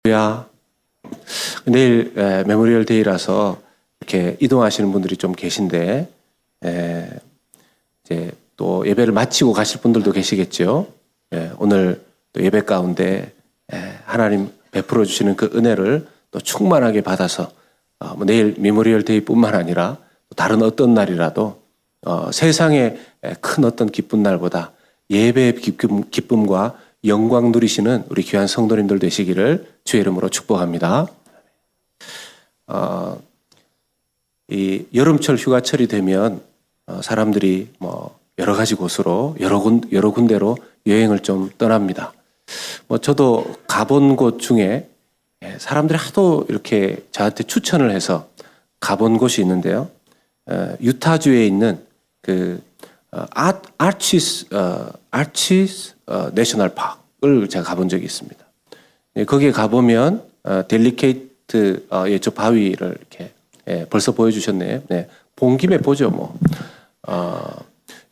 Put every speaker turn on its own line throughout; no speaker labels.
야, 내일 메모리얼 데이라서 이렇게 이동하시는 분들이 좀 계신데 이제 또 예배를 마치고 가실 분들도 계시겠죠. 오늘 또 예배 가운데 하나님 베풀어 주시는 그 은혜를 또 충만하게 받아서 뭐 내일 메모리얼 데이뿐만 아니라 다른 어떤 날이라도 세상의 큰 어떤 기쁜 날보다 예배의 기쁨과 영광 누리시는 우리 귀한 성도님들 되시기를 주의 이름으로 축복합니다. 이 여름철 휴가철이 되면 사람들이 뭐 여러 가지 곳으로 여러 군데로 여행을 좀 떠납니다. 뭐 저도 가본 곳 중에 사람들이 하도 이렇게 저한테 추천을 해서 가본 곳이 있는데요. 유타주에 있는 그 아치스 내셔널 파크를 제가 가본 적이 있습니다. 거기에 가보면 델리케이트 저 바위를 이렇게 벌써 보여주셨네요. 네, 본 김에 보죠 뭐.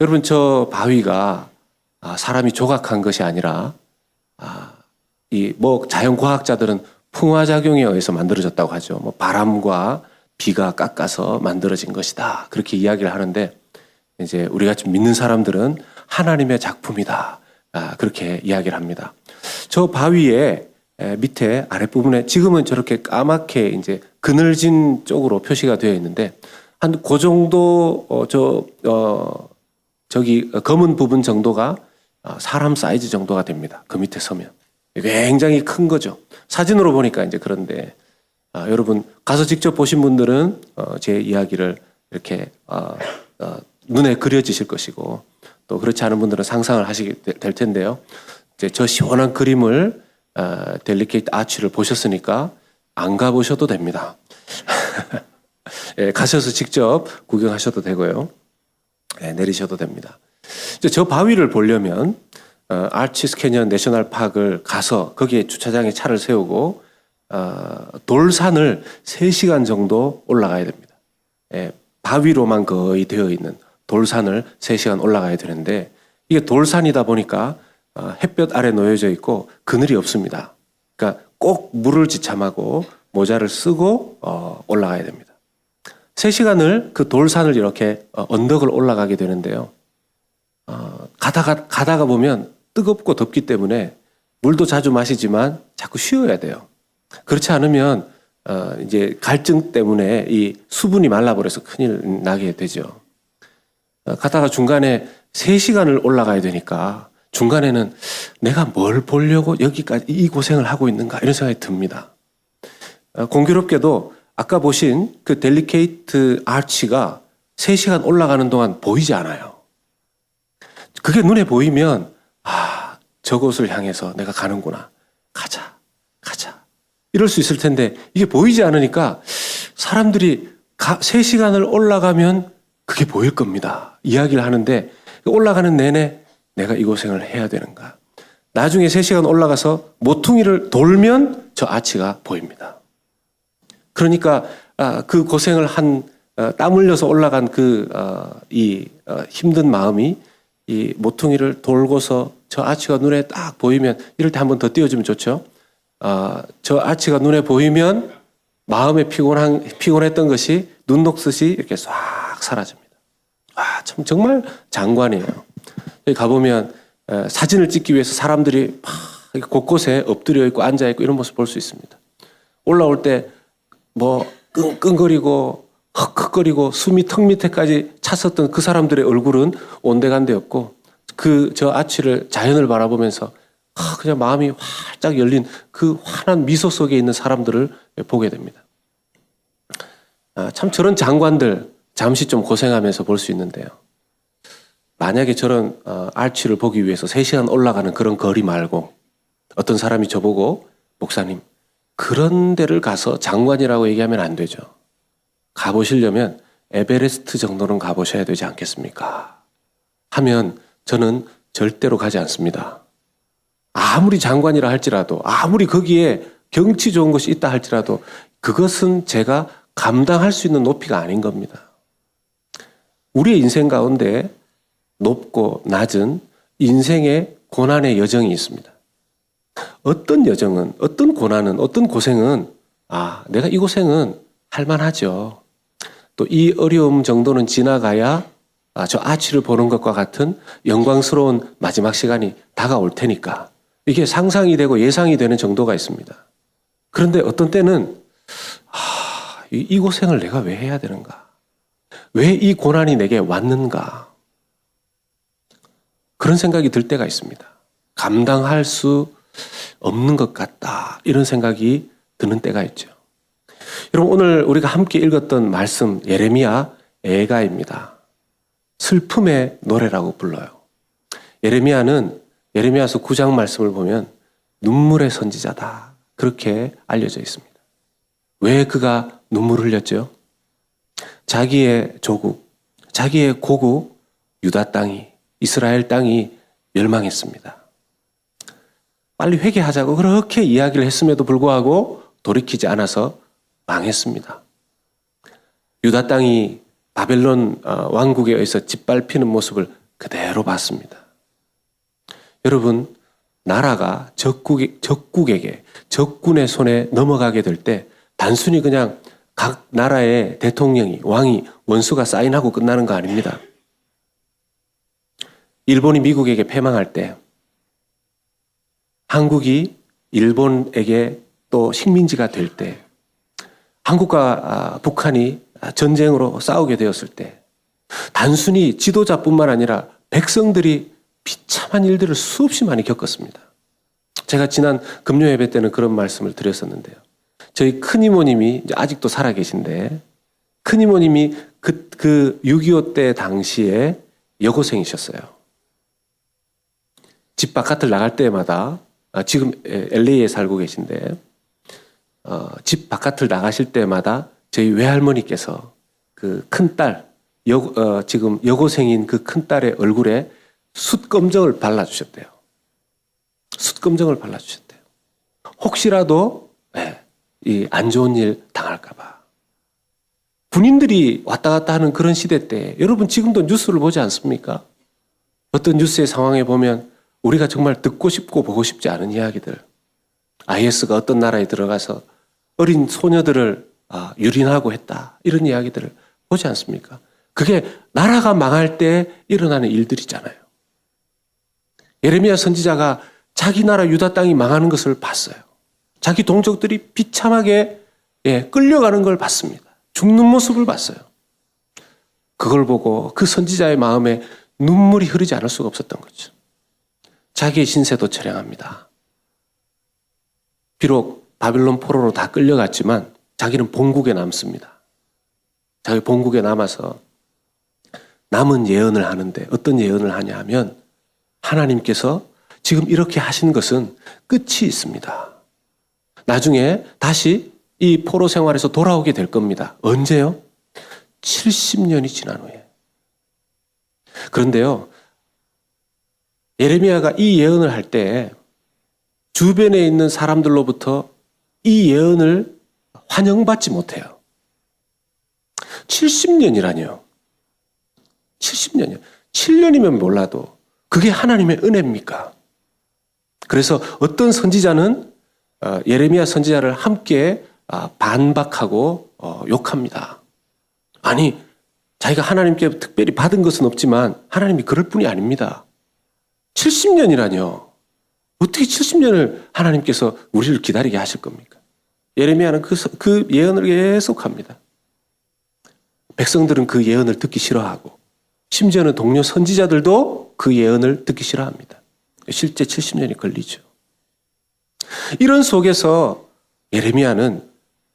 여러분 저 바위가 사람이 조각한 것이 아니라 이 뭐 자연과학자들은 풍화작용에 의해서 만들어졌다고 하죠. 뭐 바람과 비가 깎아서 만들어진 것이다 그렇게 이야기를 하는데 이제 우리가 좀 믿는 사람들은 하나님의 작품이다 그렇게 이야기를 합니다. 저 바위의 밑에 아랫부분에 지금은 저렇게 까맣게 이제 그늘진 쪽으로 표시가 되어 있는데 한 그 정도 저기 검은 부분 정도가 사람 사이즈 정도가 됩니다. 그 밑에 서면 굉장히 큰 거죠. 사진으로 보니까 이제 그런데 여러분 가서 직접 보신 분들은 제 이야기를 이렇게 눈에 그려지실 것이고 또 그렇지 않은 분들은 상상을 하시게 될 텐데요. 이제 저 시원한 그림을 델리케이트 아치를 보셨으니까 안 가보셔도 됩니다. 가셔서 직접 구경하셔도 되고요. 내리셔도 됩니다. 저 바위를 보려면 아치스 캐년 내셔널 파크를 가서 거기에 주차장에 차를 세우고 돌산을 3시간 정도 올라가야 됩니다. 바위로만 거의 되어 있는 돌산을 3시간 올라가야 되는데 이게 돌산이다 보니까 햇볕 아래 놓여져 있고 그늘이 없습니다. 그러니까 꼭 물을 지참하고 모자를 쓰고 올라가야 됩니다. 3시간을 그 돌산을 이렇게 언덕을 올라가게 되는데요. 가다가 보면 뜨겁고 덥기 때문에 물도 자주 마시지만 자꾸 쉬어야 돼요. 그렇지 않으면 이제 갈증 때문에 이 수분이 말라버려서 큰일 나게 되죠. 가다가 중간에 3시간을 올라가야 되니까 중간에는 내가 뭘 보려고 여기까지 이 고생을 하고 있는가 이런 생각이 듭니다. 공교롭게도 아까 보신 그 델리케이트 아치가 3시간 올라가는 동안 보이지 않아요. 그게 눈에 보이면 저곳을 향해서 내가 가는구나. 가자. 이럴 수 있을 텐데 이게 보이지 않으니까 사람들이 3시간을 올라가면 그게 보일 겁니다. 이야기를 하는데 올라가는 내내 내가 이 고생을 해야 되는가. 나중에 3시간 올라가서 모퉁이를 돌면 저 아치가 보입니다. 그러니까 그 고생을 땀 흘려서 올라간 힘든 마음이 이 모퉁이를 돌고서 저 아치가 눈에 딱 보이면 이럴 때 한번 더 띄워주면 좋죠. 저 아치가 눈에 보이면 마음에 피곤했던 것이 눈 녹듯이 이렇게 싹 사라집니다. 참 정말 장관이에요. 여기 가보면 사진을 찍기 위해서 사람들이 막 곳곳에 엎드려 있고 앉아 있고 이런 모습 볼 수 있습니다. 올라올 때 뭐 끙끙거리고 헉헉거리고 숨이 턱 밑에까지 찼었던 그 사람들의 얼굴은 온데간데 없고 저 아치를 자연을 바라보면서 그냥 마음이 활짝 열린 그 환한 미소 속에 있는 사람들을 보게 됩니다. 참 저런 장관들 잠시 좀 고생하면서 볼 수 있는데요. 만약에 저런 아치를 보기 위해서 3시간 올라가는 그런 거리 말고 어떤 사람이 저보고 목사님 그런 데를 가서 장관이라고 얘기하면 안 되죠. 가보시려면 에베레스트 정도는 가보셔야 되지 않겠습니까? 하면 저는 절대로 가지 않습니다. 아무리 장관이라 할지라도 아무리 거기에 경치 좋은 곳이 있다 할지라도 그것은 제가 감당할 수 있는 높이가 아닌 겁니다. 우리의 인생 가운데 높고 낮은 인생의 고난의 여정이 있습니다. 어떤 여정은, 어떤 고난은, 어떤 고생은 내가 이 고생은 할만하죠. 또 이 어려움 정도는 지나가야 저 아치를 보는 것과 같은 영광스러운 마지막 시간이 다가올 테니까 이게 상상이 되고 예상이 되는 정도가 있습니다. 그런데 어떤 때는 이 고생을 내가 왜 해야 되는가? 왜 이 고난이 내게 왔는가? 그런 생각이 들 때가 있습니다. 감당할 수 없는 것 같다. 이런 생각이 드는 때가 있죠. 여러분, 오늘 우리가 함께 읽었던 말씀 예레미야 애가입니다. 슬픔의 노래라고 불러요. 예레미야는 예레미야서 9장 말씀을 보면 눈물의 선지자다. 그렇게 알려져 있습니다. 왜 그가 눈물을 흘렸죠? 자기의 조국, 자기의 고국 유다 땅이, 이스라엘 땅이 멸망했습니다. 빨리 회개하자고 그렇게 이야기를 했음에도 불구하고 돌이키지 않아서 망했습니다. 유다 땅이 바벨론 왕국에 의해서 짓밟히는 모습을 그대로 봤습니다. 여러분, 나라가 적군의 손에 넘어가게 될 때 단순히 그냥 각 나라의 대통령이, 왕이, 원수가 사인하고 끝나는 거 아닙니다. 일본이 미국에게 패망할 때 한국이 일본에게 또 식민지가 될 때 한국과 북한이 전쟁으로 싸우게 되었을 때 단순히 지도자뿐만 아니라 백성들이 비참한 일들을 수없이 많이 겪었습니다. 제가 지난 금요 예배 때는 그런 말씀을 드렸었는데요. 저희 큰이모님이 아직도 살아계신데 큰이모님이 그 6.25 때 당시에 여고생이셨어요. 집 바깥을 나갈 때마다 지금 LA에 살고 계신데 집 바깥을 나가실 때마다 저희 외할머니께서 그 큰딸 지금 여고생인 그 큰딸의 얼굴에 숯검정을 발라주셨대요. 숯검정을 발라주셨대요. 혹시라도 이 안 좋은 일 당할까 봐. 군인들이 왔다 갔다 하는 그런 시대 때 여러분 지금도 뉴스를 보지 않습니까? 어떤 뉴스의 상황에 보면 우리가 정말 듣고 싶고 보고 싶지 않은 이야기들. IS가 어떤 나라에 들어가서 어린 소녀들을 유린하고 했다. 이런 이야기들을 보지 않습니까? 그게 나라가 망할 때 일어나는 일들이잖아요. 예레미야 선지자가 자기 나라 유다 땅이 망하는 것을 봤어요. 자기 동족들이 비참하게 끌려가는 걸 봤습니다. 죽는 모습을 봤어요. 그걸 보고 그 선지자의 마음에 눈물이 흐르지 않을 수가 없었던 거죠. 자기의 신세도 처량합니다. 비록 바빌론 포로로 다 끌려갔지만 자기는 본국에 남습니다. 자기 본국에 남아서 남은 예언을 하는데 어떤 예언을 하냐 하면 하나님께서 지금 이렇게 하신 것은 끝이 있습니다. 나중에 다시 이 포로 생활에서 돌아오게 될 겁니다. 언제요? 70년이 지난 후에. 그런데요, 예레미야가 이 예언을 할 때 주변에 있는 사람들로부터 이 예언을 환영받지 못해요. 70년이라뇨. 70년이요. 7년이면 몰라도 그게 하나님의 은혜입니까? 그래서 어떤 선지자는 예레미야 선지자를 함께 반박하고 욕합니다. 아니, 자기가 하나님께 특별히 받은 것은 없지만 하나님이 그럴 뿐이 아닙니다. 70년이라뇨. 어떻게 70년을 하나님께서 우리를 기다리게 하실 겁니까? 예레미야는 그 예언을 계속합니다. 백성들은 그 예언을 듣기 싫어하고 심지어는 동료 선지자들도 그 예언을 듣기 싫어합니다. 실제 70년이 걸리죠. 이런 속에서 예레미야는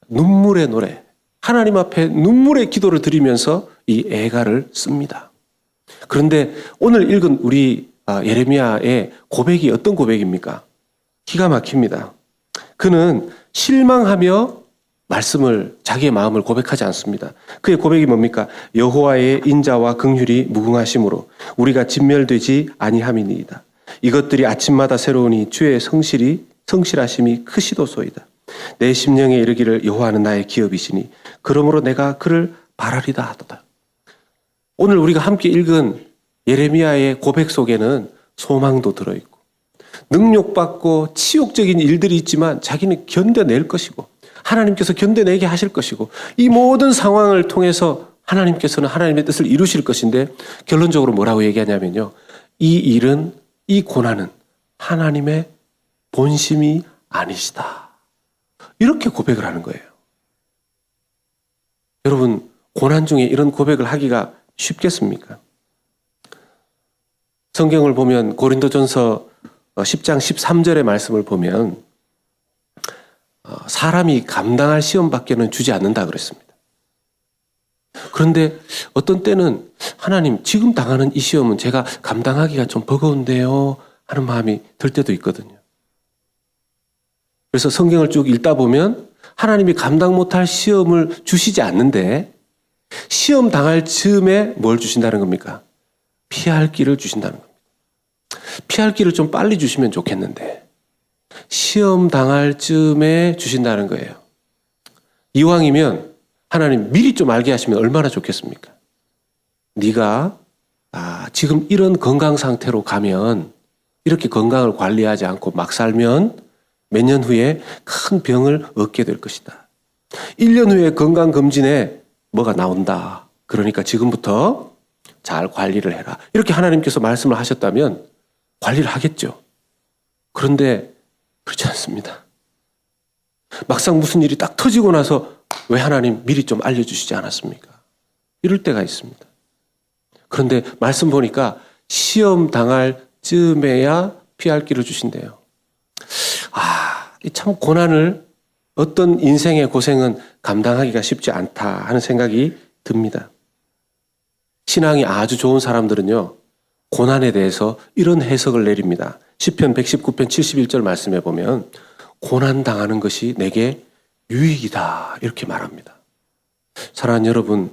눈물의 노래, 하나님 앞에 눈물의 기도를 드리면서 이 애가를 씁니다. 그런데 오늘 읽은 우리 예레미야의 고백이 어떤 고백입니까? 기가 막힙니다. 그는 실망하며 자기의 마음을 고백하지 않습니다. 그의 고백이 뭡니까? 여호와의 인자와 긍휼이 무궁하심으로 우리가 진멸되지 아니함이니이다. 이것들이 아침마다 새로우니 주의 성실하심이 크시도소이다. 내 심령에 이르기를 여호와는 나의 기업이시니 그러므로 내가 그를 바라리다 하도다. 오늘 우리가 함께 읽은 예레미야의 고백 속에는 소망도 들어있고 능욕받고 치욕적인 일들이 있지만 자기는 견뎌낼 것이고 하나님께서 견뎌내게 하실 것이고 이 모든 상황을 통해서 하나님께서는 하나님의 뜻을 이루실 것인데 결론적으로 뭐라고 얘기하냐면요. 이 일은, 이 고난은 하나님의 본심이 아니시다. 이렇게 고백을 하는 거예요. 여러분, 고난 중에 이런 고백을 하기가 쉽겠습니까? 성경을 보면 고린도전서 10장 13절의 말씀을 보면 사람이 감당할 시험밖에는 주지 않는다 그랬습니다. 그런데 어떤 때는 하나님 지금 당하는 이 시험은 제가 감당하기가 좀 버거운데요 하는 마음이 들 때도 있거든요. 그래서 성경을 쭉 읽다 보면 하나님이 감당 못할 시험을 주시지 않는데 시험 당할 즈음에 뭘 주신다는 겁니까? 피할 길을 주신다는 겁니다. 피할 길을 좀 빨리 주시면 좋겠는데 시험 당할 즈음에 주신다는 거예요. 이왕이면 하나님 미리 좀 알게 하시면 얼마나 좋겠습니까? 네가 지금 이런 건강 상태로 가면 이렇게 건강을 관리하지 않고 막 살면 몇 년 후에 큰 병을 얻게 될 것이다. 1년 후에 건강검진에 뭐가 나온다. 그러니까 지금부터 잘 관리를 해라. 이렇게 하나님께서 말씀을 하셨다면 관리를 하겠죠. 그런데 그렇지 않습니다. 막상 무슨 일이 딱 터지고 나서 왜 하나님 미리 좀 알려주시지 않았습니까? 이럴 때가 있습니다. 그런데 말씀 보니까 시험 당할 즈음에야 피할 길을 주신대요. 참 고난을 어떤 인생의 고생은 감당하기가 쉽지 않다 하는 생각이 듭니다. 신앙이 아주 좋은 사람들은요. 고난에 대해서 이런 해석을 내립니다. 시편 119편 71절 말씀에 보면 고난당하는 것이 내게 유익이다 이렇게 말합니다. 사랑하는 여러분,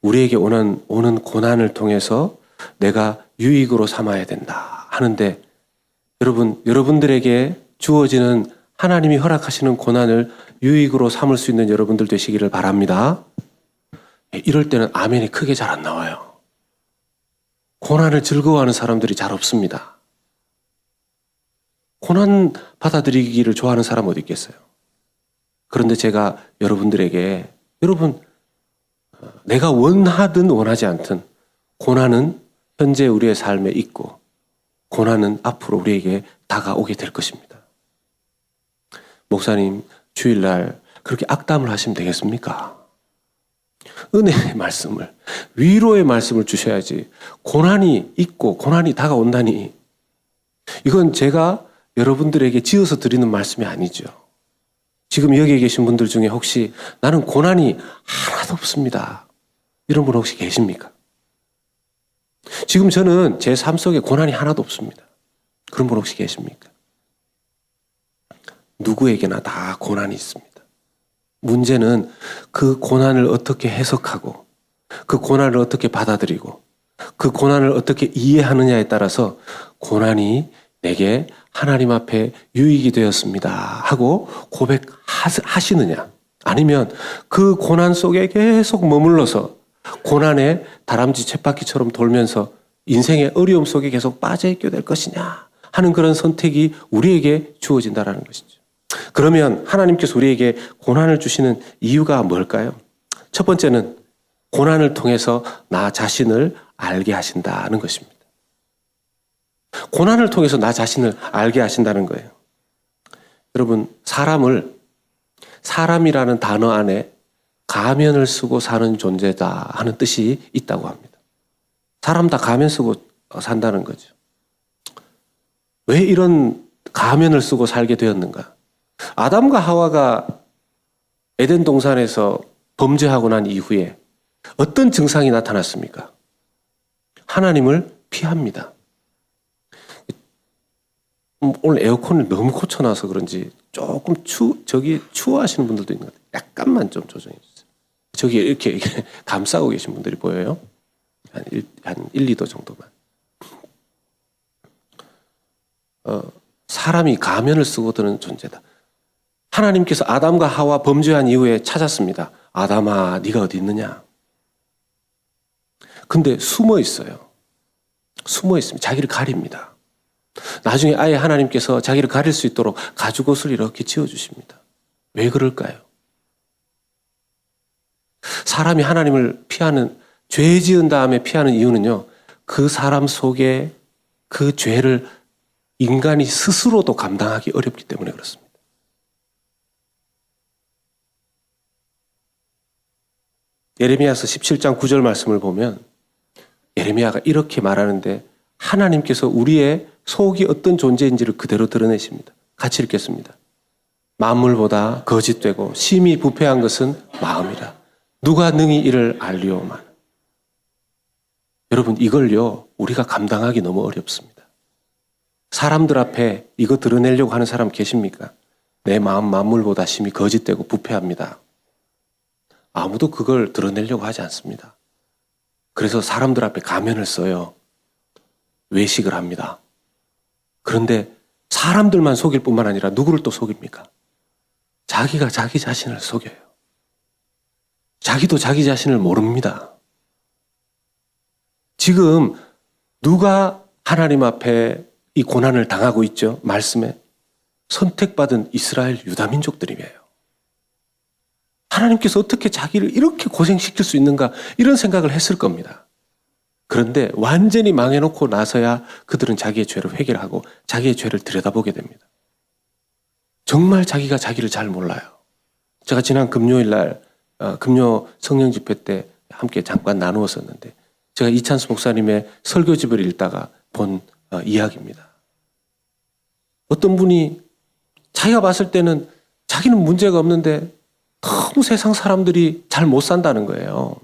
우리에게 오는 고난을 통해서 내가 유익으로 삼아야 된다 하는데 여러분들에게 주어지는 하나님이 허락하시는 고난을 유익으로 삼을 수 있는 여러분들 되시기를 바랍니다. 이럴 때는 아멘이 크게 잘 안 나와요. 고난을 즐거워하는 사람들이 잘 없습니다. 고난 받아들이기를 좋아하는 사람 어디 있겠어요? 그런데 제가 여러분들에게 내가 원하든 원하지 않든 고난은 현재 우리의 삶에 있고 고난은 앞으로 우리에게 다가오게 될 것입니다. 목사님, 주일날 그렇게 악담을 하시면 되겠습니까? 은혜의 말씀을, 위로의 말씀을 주셔야지. 고난이 있고 고난이 다가온다니. 이건 제가 여러분들에게 지어서 드리는 말씀이 아니죠. 지금 여기 계신 분들 중에 혹시 나는 고난이 하나도 없습니다. 이런 분 혹시 계십니까? 지금 저는 제 삶 속에 고난이 하나도 없습니다. 그런 분 혹시 계십니까? 누구에게나 다 고난이 있습니다. 문제는 그 고난을 어떻게 해석하고 그 고난을 어떻게 받아들이고 그 고난을 어떻게 이해하느냐에 따라서 고난이 내게 하나님 앞에 유익이 되었습니다 하고 고백하시느냐, 아니면 그 고난 속에 계속 머물러서 고난의 다람쥐 쳇바퀴처럼 돌면서 인생의 어려움 속에 계속 빠져있게 될 것이냐 하는 그런 선택이 우리에게 주어진다는 것이죠. 그러면 하나님께서 우리에게 고난을 주시는 이유가 뭘까요? 첫 번째는 고난을 통해서 나 자신을 알게 하신다는 것입니다. 고난을 통해서 나 자신을 알게 하신다는 거예요. 여러분, 사람이라는 단어 안에 가면을 쓰고 사는 존재다 하는 뜻이 있다고 합니다. 사람 다 가면 쓰고 산다는 거죠. 왜 이런 가면을 쓰고 살게 되었는가? 아담과 하와가 에덴 동산에서 범죄하고 난 이후에 어떤 증상이 나타났습니까? 하나님을 피합니다. 오늘 에어컨을 너무 고쳐놔서 그런지 조금 추워하시는 분들도 있는 것 같아요. 약간만 좀 조정해 주세요. 저기 이렇게 감싸고 계신 분들이 보여요. 한 1, 2도 정도만. 사람이 가면을 쓰고 드는 존재다. 하나님께서 아담과 하와 범죄한 이후에 찾았습니다. 아담아, 네가 어디 있느냐? 근데 숨어 있어요. 숨어 있으면 자기를 가립니다. 나중에 아예 하나님께서 자기를 가릴 수 있도록 가죽옷을 이렇게 지어주십니다. 왜 그럴까요? 사람이 하나님을 피하는, 죄 지은 다음에 피하는 이유는요, 그 사람 속에 그 죄를 인간이 스스로도 감당하기 어렵기 때문에 그렇습니다. 예레미야서 17장 9절 말씀을 보면 예레미야가 이렇게 말하는데 하나님께서 우리의 속이 어떤 존재인지를 그대로 드러내십니다. 같이 읽겠습니다. 만물보다 거짓되고 심히 부패한 것은 마음이라. 누가 능히 이를 알리오만. 여러분, 이걸요 우리가 감당하기 너무 어렵습니다. 사람들 앞에 이거 드러내려고 하는 사람 계십니까? 내 마음 만물보다 심히 거짓되고 부패합니다. 아무도 그걸 드러내려고 하지 않습니다. 그래서 사람들 앞에 가면을 써요. 외식을 합니다. 그런데 사람들만 속일 뿐만 아니라 누구를 또 속입니까? 자기가 자기 자신을 속여요. 자기도 자기 자신을 모릅니다. 지금 누가 하나님 앞에 이 고난을 당하고 있죠? 말씀에 선택받은 이스라엘 유다민족들이에요. 하나님께서 어떻게 자기를 이렇게 고생시킬 수 있는가 이런 생각을 했을 겁니다. 그런데 완전히 망해놓고 나서야 그들은 자기의 죄를 회개를 하고 자기의 죄를 들여다보게 됩니다. 정말 자기가 자기를 잘 몰라요. 제가 지난 금요일 날 금요 성령 집회 때 함께 잠깐 나누었었는데 제가 이찬수 목사님의 설교집을 읽다가 본 이야기입니다. 어떤 분이 자기가 봤을 때는 자기는 문제가 없는데 너무 세상 사람들이 잘 못 산다는 거예요.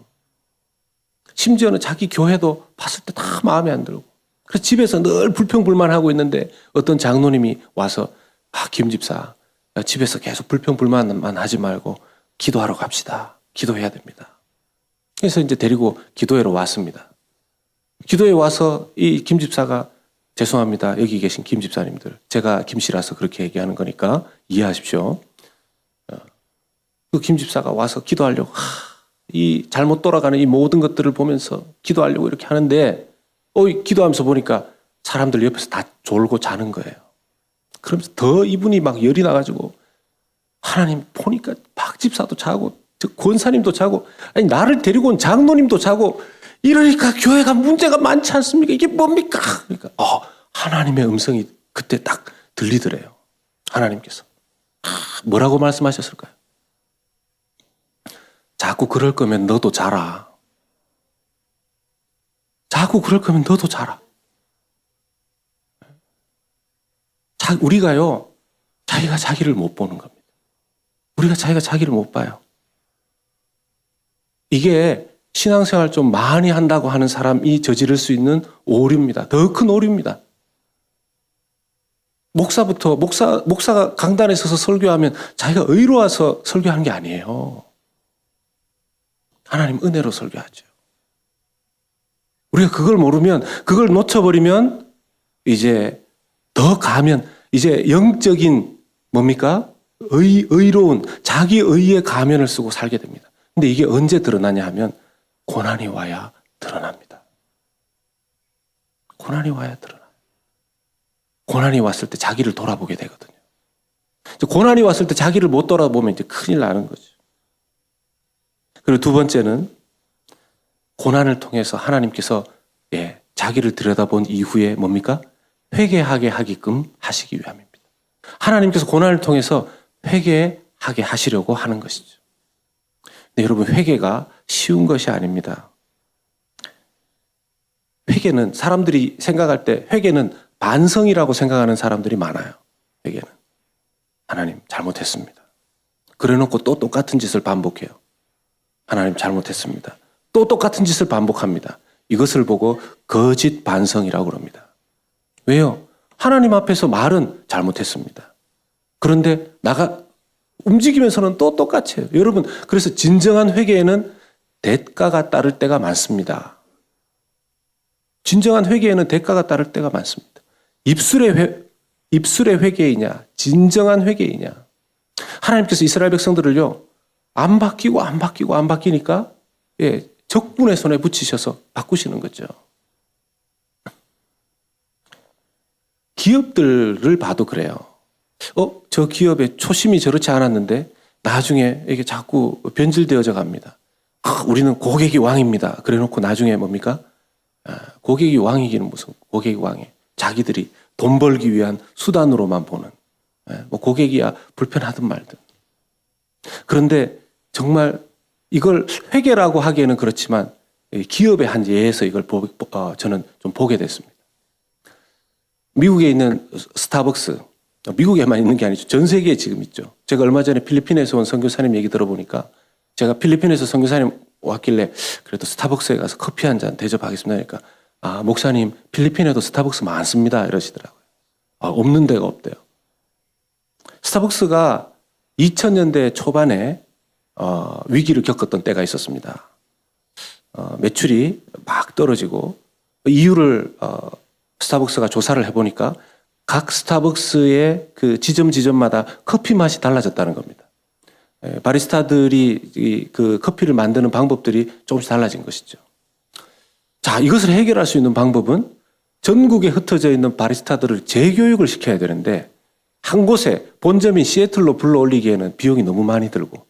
심지어는 자기 교회도 봤을 때 다 마음에 안 들고. 그래서 집에서 늘 불평불만하고 있는데 어떤 장로님이 와서 김 집사, 집에서 계속 불평불만만 하지 말고 기도하러 갑시다. 기도해야 됩니다. 그래서 이제 데리고 기도회로 왔습니다. 기도에 와서 이 김 집사가 죄송합니다. 여기 계신 김 집사님들. 제가 김씨라서 그렇게 얘기하는 거니까 이해하십시오. 그 김 집사가 와서 기도하려고 이 잘못 돌아가는 이 모든 것들을 보면서 기도하려고 이렇게 하는데 기도하면서 보니까 사람들 옆에서 다 졸고 자는 거예요. 그러면서 더 이분이 막 열이 나가지고 하나님 보니까 박 집사도 자고 권사님도 자고 아니 나를 데리고 온 장로님도 자고 이러니까 교회가 문제가 많지 않습니까? 이게 뭡니까? 그러니까 하나님의 음성이 그때 딱 들리더래요. 하나님께서 뭐라고 말씀하셨을까요? 자꾸 그럴 거면 너도 자라. 자꾸 그럴 거면 너도 자라. 우리가요, 자기가 자기를 못 보는 겁니다. 우리가 자기가 자기를 못 봐요. 이게 신앙생활 좀 많이 한다고 하는 사람이 저지를 수 있는 오류입니다. 더 큰 오류입니다. 목사가 강단에 서서 설교하면 자기가 의로워서 설교하는 게 아니에요. 하나님 은혜로 설교하죠. 우리가 그걸 모르면, 그걸 놓쳐버리면 이제 더 가면 이제 영적인 뭡니까? 의로운 자기 의의 가면을 쓰고 살게 됩니다. 근데 이게 언제 드러나냐 하면 고난이 와야 드러납니다. 고난이 와야 드러나요. 고난이 왔을 때 자기를 돌아보게 되거든요. 고난이 왔을 때 자기를 못 돌아보면 이제 큰일 나는 거죠. 그리고 두 번째는 고난을 통해서 하나님께서 자기를 들여다본 이후에 뭡니까? 회개하게 하게끔 하시기 위함입니다. 하나님께서 고난을 통해서 회개하게 하시려고 하는 것이죠. 근데 여러분, 회개가 쉬운 것이 아닙니다. 회개는 사람들이 생각할 때 회개는 반성이라고 생각하는 사람들이 많아요. 회개는 하나님 잘못했습니다. 그래놓고 또 똑같은 짓을 반복해요. 하나님 잘못했습니다. 또 똑같은 짓을 반복합니다. 이것을 보고 거짓 반성이라고 그럽니다. 왜요? 하나님 앞에서 말은 잘못했습니다. 그런데 움직이면서는 또 똑같이 해요. 여러분, 그래서 진정한 회개에는 대가가 따를 때가 많습니다. 진정한 회개에는 대가가 따를 때가 많습니다. 입술의 회개이냐, 진정한 회개이냐. 하나님께서 이스라엘 백성들을요, 안 바뀌니까 적군의 손에 붙이셔서 바꾸시는 거죠. 기업들을 봐도 그래요. 저 기업의 초심이 저렇지 않았는데 나중에 이게 자꾸 변질되어져 갑니다. 우리는 고객이 왕입니다. 그래 놓고 나중에 뭡니까? 고객이 왕이기는 무슨 고객이 왕이. 자기들이 돈 벌기 위한 수단으로만 보는. 뭐 고객이야 불편하든 말든. 그런데 정말 이걸 회계라고 하기에는 그렇지만 기업의 한 예에서 이걸 저는 좀 보게 됐습니다. 미국에 있는 스타벅스, 미국에만 있는 게 아니죠. 전 세계에 지금 있죠. 제가 얼마 전에 필리핀에서 온 선교사님 얘기 들어보니까 제가 필리핀에서 선교사님 왔길래 그래도 스타벅스에 가서 커피 한 잔 대접하겠습니다 하니까 목사님 필리핀에도 스타벅스 많습니다 이러시더라고요. 없는 데가 없대요. 스타벅스가 2000년대 초반에 위기를 겪었던 때가 있었습니다. 매출이 막 떨어지고 이유를 스타벅스가 조사를 해보니까 각 스타벅스의 그 지점마다 커피 맛이 달라졌다는 겁니다. 바리스타들이 그 커피를 만드는 방법들이 조금씩 달라진 것이죠. 자, 이것을 해결할 수 있는 방법은 전국에 흩어져 있는 바리스타들을 재교육을 시켜야 되는데 한 곳에 본점인 시애틀로 불러 올리기에는 비용이 너무 많이 들고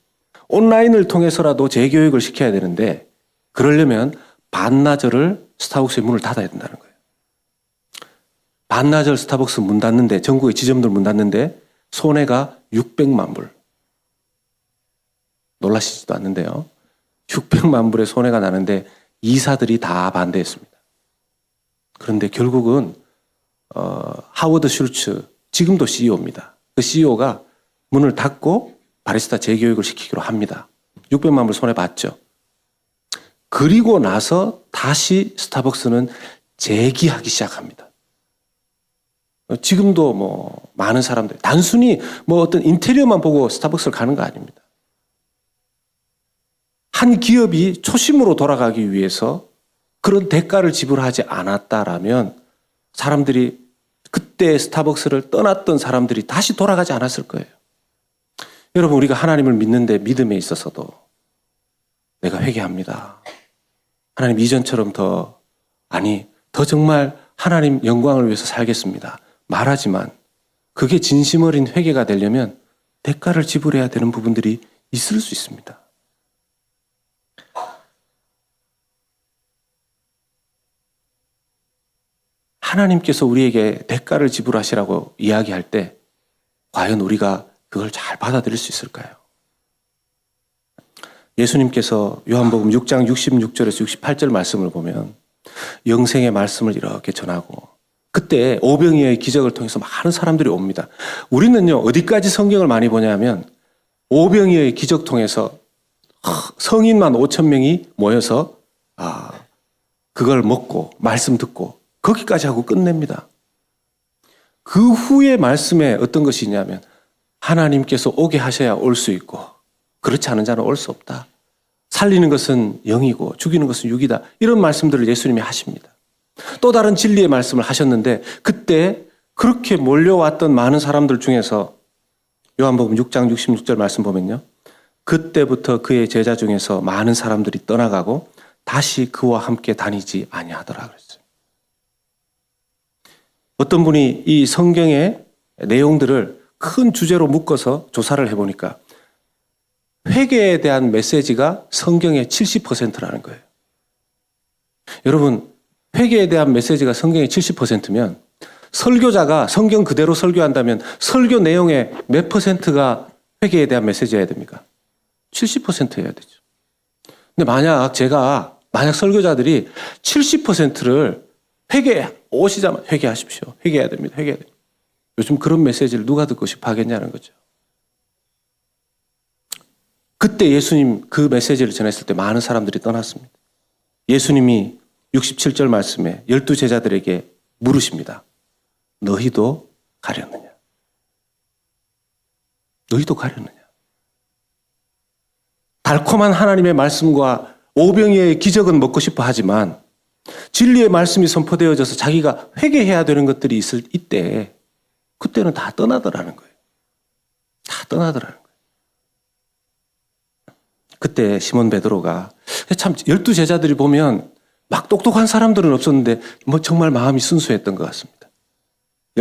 온라인을 통해서라도 재교육을 시켜야 되는데 그러려면 반나절을 스타벅스의 문을 닫아야 된다는 거예요. 반나절 스타벅스 문 닫는데 전국의 지점들 문 닫는데 손해가 600만 불. 놀라시지도 않는데요. 600만 불의 손해가 나는데 이사들이 다 반대했습니다. 그런데 결국은 하워드 슐츠 지금도 CEO입니다. 그 CEO가 문을 닫고 바리스타 재교육을 시키기로 합니다. 600만 불 손해 봤죠. 그리고 나서 다시 스타벅스는 재기하기 시작합니다. 지금도 뭐 많은 사람들 단순히 뭐 어떤 인테리어만 보고 스타벅스를 가는 거 아닙니다. 한 기업이 초심으로 돌아가기 위해서 그런 대가를 지불하지 않았다라면 사람들이 그때 스타벅스를 떠났던 사람들이 다시 돌아가지 않았을 거예요. 여러분 우리가 하나님을 믿는데 믿음에 있어서도 내가 회개합니다. 하나님 이전처럼 더 정말 하나님 영광을 위해서 살겠습니다. 말하지만 그게 진심 어린 회개가 되려면 대가를 지불해야 되는 부분들이 있을 수 있습니다. 하나님께서 우리에게 대가를 지불하시라고 이야기할 때 과연 우리가 그걸 잘 받아들일 수 있을까요? 예수님께서 요한복음 6장 66절에서 68절 말씀을 보면 영생의 말씀을 이렇게 전하고 그때 오병이어의 기적을 통해서 많은 사람들이 옵니다. 우리는요 어디까지 성경을 많이 보냐면 오병이어의 기적 통해서 성인만 5천 명이 모여서 그걸 먹고 말씀 듣고 거기까지 하고 끝냅니다. 그 후에 말씀에 어떤 것이 있냐면 하나님께서 오게 하셔야 올 수 있고 그렇지 않은 자는 올 수 없다. 살리는 것은 영이고 죽이는 것은 육이다. 이런 말씀들을 예수님이 하십니다. 또 다른 진리의 말씀을 하셨는데 그때 그렇게 몰려왔던 많은 사람들 중에서 요한복음 6장 66절 말씀 보면요. 그때부터 그의 제자 중에서 많은 사람들이 떠나가고 다시 그와 함께 다니지 아니하더라 그랬어요. 어떤 분이 이 성경의 내용들을 큰 주제로 묶어서 조사를 해보니까 회개에 대한 메시지가 성경의 70%라는 거예요. 여러분, 회개에 대한 메시지가 성경의 70%면 설교자가 성경 그대로 설교한다면 설교 내용의 몇 %가 회개에 대한 메시지여야 됩니까? 70%여야 되죠. 근데 만약 설교자들이 70%를 오시자마자 회개하십시오. 회개해야 됩니다. 회개해야 됩니다. 요즘 그런 메시지를 누가 듣고 싶어 하겠냐는 거죠. 그때 예수님 그 메시지를 전했을 때 많은 사람들이 떠났습니다. 예수님이 67절 말씀에 12제자들에게 물으십니다. 너희도 가렸느냐? 너희도 가렸느냐? 달콤한 하나님의 말씀과 오병이어의 기적은 먹고 싶어 하지만 진리의 말씀이 선포되어져서 자기가 회개해야 되는 것들이 있을 이때 그때는 다 떠나더라는 거예요. 다 떠나더라는 거예요. 그때 시몬 베드로가 참 12제자들이 보면 막 똑똑한 사람들은 없었는데 뭐 정말 마음이 순수했던 것 같습니다.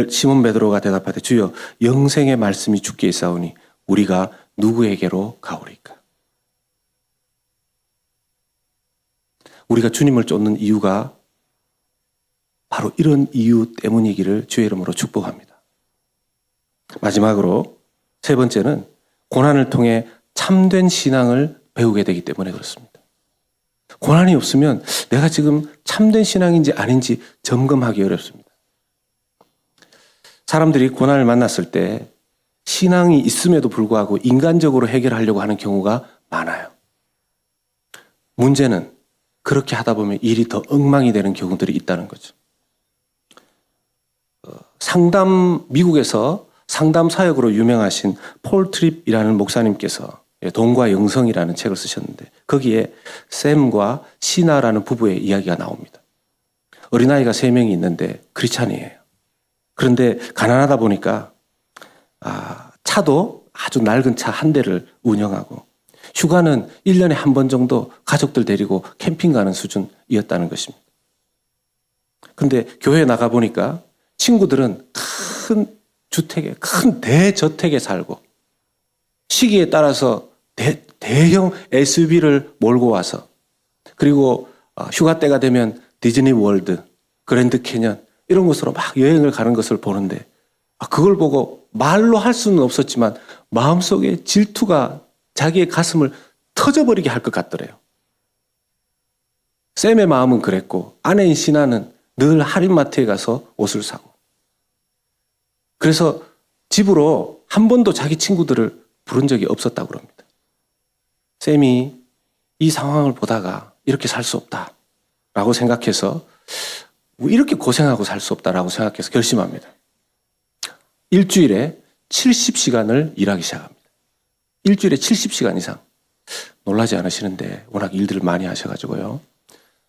시몬 베드로가 대답하되 주여 영생의 말씀이 주께 있사오니 우리가 누구에게로 가오리까? 우리가 주님을 쫓는 이유가 바로 이런 이유 때문이기를 주의 이름으로 축복합니다. 마지막으로 세 번째는 고난을 통해 참된 신앙을 배우게 되기 때문에 그렇습니다. 고난이 없으면 내가 지금 참된 신앙인지 아닌지 점검하기 어렵습니다. 사람들이 고난을 만났을 때 신앙이 있음에도 불구하고 인간적으로 해결하려고 하는 경우가 많아요. 문제는 그렇게 하다 보면 일이 더 엉망이 되는 경우들이 있다는 거죠. 미국에서 상담 사역으로 유명하신 폴 트립이라는 목사님께서 돈과 영성이라는 책을 쓰셨는데 거기에 샘과 시나라는 부부의 이야기가 나옵니다. 어린아이가 3명이 있는데 크리스찬이에요. 그런데 가난하다 보니까 차도 아주 낡은 차 한 대를 운영하고 휴가는 1년에 한 번 정도 가족들 데리고 캠핑 가는 수준이었다는 것입니다. 그런데 교회에 나가 보니까 친구들은 큰 주택에, 큰 대저택에 살고 시기에 따라서 대형 SUV를 몰고 와서 그리고 휴가 때가 되면 디즈니 월드, 그랜드 캐년 이런 곳으로 막 여행을 가는 것을 보는데 그걸 보고 말로 할 수는 없었지만 마음속에 질투가 자기의 가슴을 터져버리게 할 것 같더래요. 샘의 마음은 그랬고 아내인 시나는 늘 할인마트에 가서 옷을 사고 그래서 집으로 한 번도 자기 친구들을 부른 적이 없었다고 그럽니다. 샘이 이 상황을 보다가 이렇게 살 수 없다라고 생각해서 이렇게 고생하고 살 수 없다라고 생각해서 결심합니다. 일주일에 70시간을 일하기 시작합니다. 일주일에 70시간 이상. 놀라지 않으시는데 워낙 일들을 많이 하셔가지고요.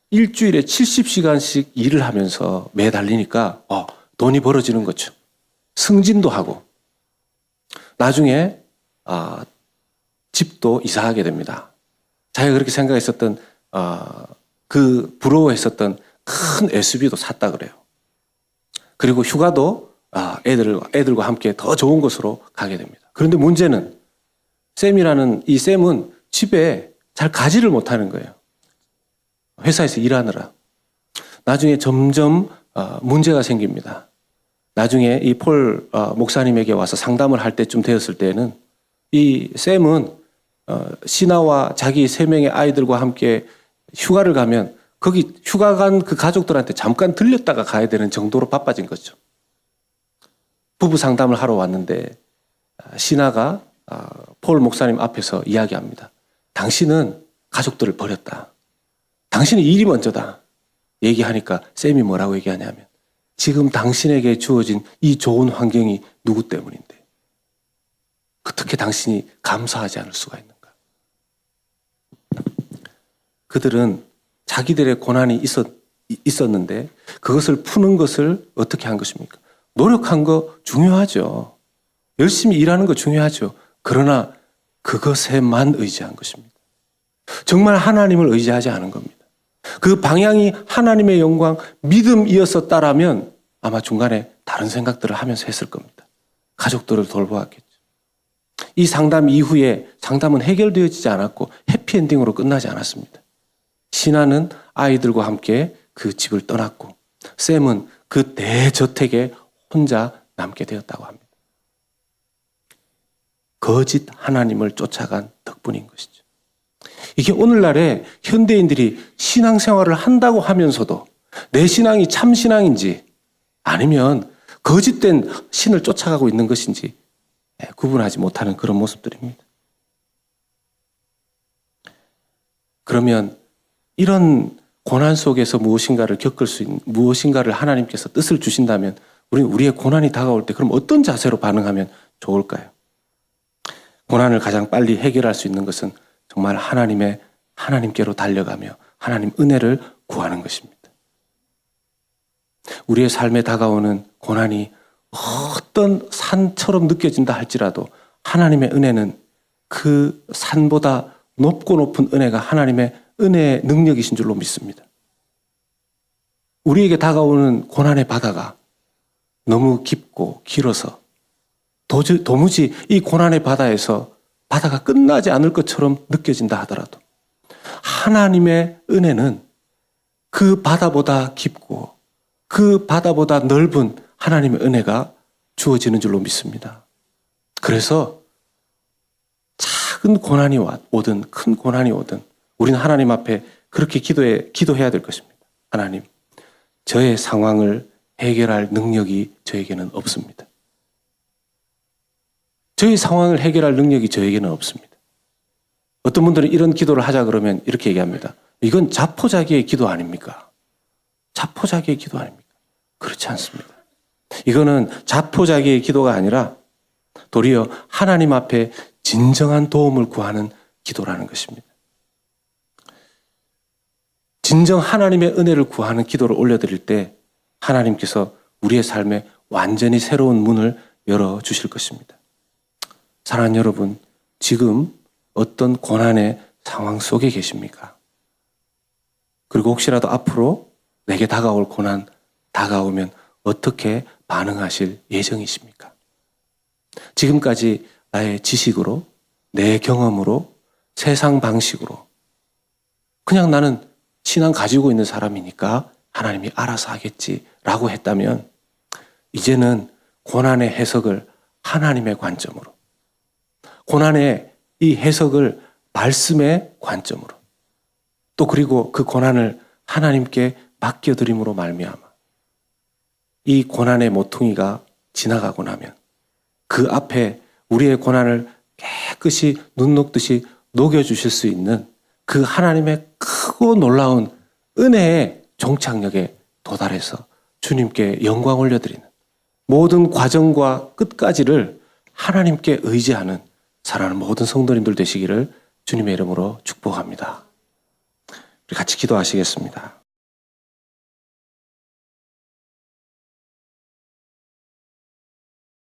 일주일에 70시간씩 일을 하면서 매달리니까 돈이 벌어지는 거죠. 승진도 하고 나중에 집도 이사하게 됩니다. 자기가 그렇게 생각했었던 그 부러워했었던 큰 SUV도 샀다 그래요. 그리고 휴가도 애들과 함께 더 좋은 곳으로 가게 됩니다. 그런데 문제는 이 샘은 집에 잘 가지를 못하는 거예요. 회사에서 일하느라. 나중에 점점 문제가 생깁니다. 나중에 이 폴 목사님에게 와서 상담을 할 때쯤 되었을 때는 이 샘은 시나와 자기 3명의 아이들과 함께 휴가를 가면 거기 휴가 간 그 가족들한테 잠깐 들렸다가 가야 되는 정도로 바빠진 거죠. 부부 상담을 하러 왔는데 시나가 폴 목사님 앞에서 이야기합니다. 당신은 가족들을 버렸다. 당신이 일이 먼저다. 얘기하니까 샘이 뭐라고 얘기하냐면 지금 당신에게 주어진 이 좋은 환경이 누구 때문인데 어떻게 당신이 감사하지 않을 수가 있는가. 그들은 자기들의 고난이 있었는데 그것을 푸는 것을 어떻게 한 것입니까? 노력한 거 중요하죠. 열심히 일하는 거 중요하죠. 그러나 그것에만 의지한 것입니다. 정말 하나님을 의지하지 않은 겁니다. 그 방향이 하나님의 영광, 믿음이었었다라면 아마 중간에 다른 생각들을 하면서 했을 겁니다. 가족들을 돌보았겠죠. 이 상담 이후에 상담은 해결되어지지 않았고 해피엔딩으로 끝나지 않았습니다. 시나는 아이들과 함께 그 집을 떠났고 샘은 그 대저택에 혼자 남게 되었다고 합니다. 거짓 하나님을 쫓아간 덕분인 것이죠. 이게 오늘날에 현대인들이 신앙생활을 한다고 하면서도 내 신앙이 참 신앙인지 아니면 거짓된 신을 쫓아가고 있는 것인지 구분하지 못하는 그런 모습들입니다. 그러면 이런 고난 속에서 무엇인가를 겪을 수 있는, 무엇인가를 하나님께서 뜻을 주신다면 우리는 우리의 고난이 다가올 때 그럼 어떤 자세로 반응하면 좋을까요? 고난을 가장 빨리 해결할 수 있는 것은 정말 하나님께로 달려가며 하나님 은혜를 구하는 것입니다. 우리의 삶에 다가오는 고난이 어떤 산처럼 느껴진다 할지라도 하나님의 은혜는 그 산보다 높고 높은 은혜가 하나님의 은혜의 능력이신 줄로 믿습니다. 우리에게 다가오는 고난의 바다가 너무 깊고 길어서 도무지 이 고난의 바다에서 바다가 끝나지 않을 것처럼 느껴진다 하더라도 하나님의 은혜는 그 바다보다 깊고 그 바다보다 넓은 하나님의 은혜가 주어지는 줄로 믿습니다. 그래서 작은 고난이 오든 큰 고난이 오든 우리는 하나님 앞에 그렇게 기도해야 될 것입니다. 하나님, 저의 상황을 해결할 능력이 저에게는 없습니다. 저의 상황을 해결할 능력이 저에게는 없습니다. 어떤 분들은 이런 기도를 하자 그러면 이렇게 얘기합니다. 이건 자포자기의 기도 아닙니까? 자포자기의 기도 아닙니까? 그렇지 않습니다. 이거는 자포자기의 기도가 아니라 도리어 하나님 앞에 진정한 도움을 구하는 기도라는 것입니다. 진정 하나님의 은혜를 구하는 기도를 올려드릴 때 하나님께서 우리의 삶에 완전히 새로운 문을 열어주실 것입니다. 사랑하는 여러분, 지금 어떤 고난의 상황 속에 계십니까? 그리고 혹시라도 앞으로 내게 다가올 고난 다가오면 어떻게 반응하실 예정이십니까? 지금까지 나의 지식으로, 내 경험으로, 세상 방식으로 그냥 나는 신앙 가지고 있는 사람이니까 하나님이 알아서 하겠지라고 했다면 이제는 고난의 해석을 하나님의 관점으로, 고난의 이 해석을 말씀의 관점으로, 또 그리고 그 고난을 하나님께 맡겨드림으로 말미암아 이 고난의 모퉁이가 지나가고 나면 그 앞에 우리의 고난을 깨끗이 눈 녹듯이 녹여주실 수 있는 그 하나님의 크고 놀라운 은혜의 종착역에 도달해서 주님께 영광 올려드리는 모든 과정과 끝까지를 하나님께 의지하는 사랑하는 모든 성도님들 되시기를 주님의 이름으로 축복합니다. 우리 같이 기도하시겠습니다.